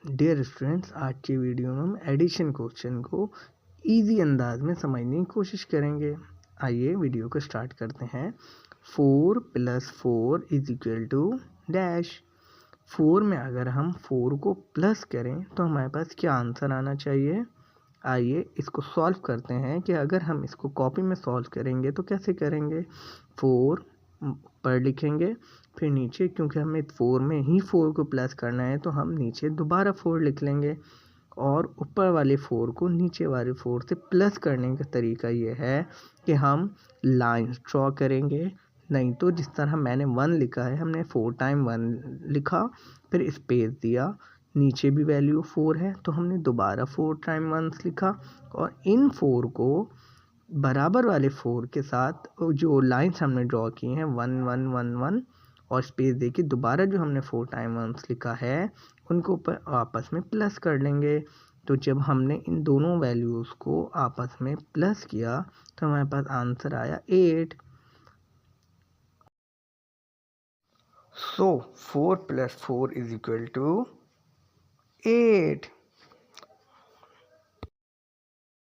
Dear students, आज की video में हम एडिशन क्वेश्चन को इजी अंदाज में समझने की कोशिश करेंगे। आइए वीडियो को स्टार्ट करते हैं। 4 + 4 = डैश। 4 में अगर हम 4 को प्लस करें तो हमारे पास क्या आंसर आना चाहिए। आइए इसको सॉल्व करते हैं कि अगर हम इसको कॉपी में सॉल्व करेंगे तो कैसे करेंगे। 4 पर लिखेंगे, फिर नीचे क्योंकि हमें 4 में ही 4 को प्लस करना है तो हम नीचे दोबारा 4 लिख लेंगे और ऊपर वाले 4 को नीचे वाले 4 से प्लस करने का तरीका ये है कि हम लाइन ड्रॉ करेंगे। नहीं तो जिस तरह मैंने 1 लिखा है, हमने 4 टाइम 1 लिखा, फिर स्पेस दिया, नीचे भी वैल्यू 4 है तो हमने दोबारा 4 टाइम 1 लिखा और इन 4 को बराबर वाले 4 के साथ जो लाइन्स हमने ड्रॉ की हैं 1 1 1 1 और स्पेस देके दोबारा जो हमने 4 टाइम 1 लिखा है उनको आपस में प्लस कर लेंगे। तो जब हमने इन दोनों वैल्यूज़ को आपस में प्लस किया तो हमारे पास आंसर आया 8। सो 4 + 4 = 8।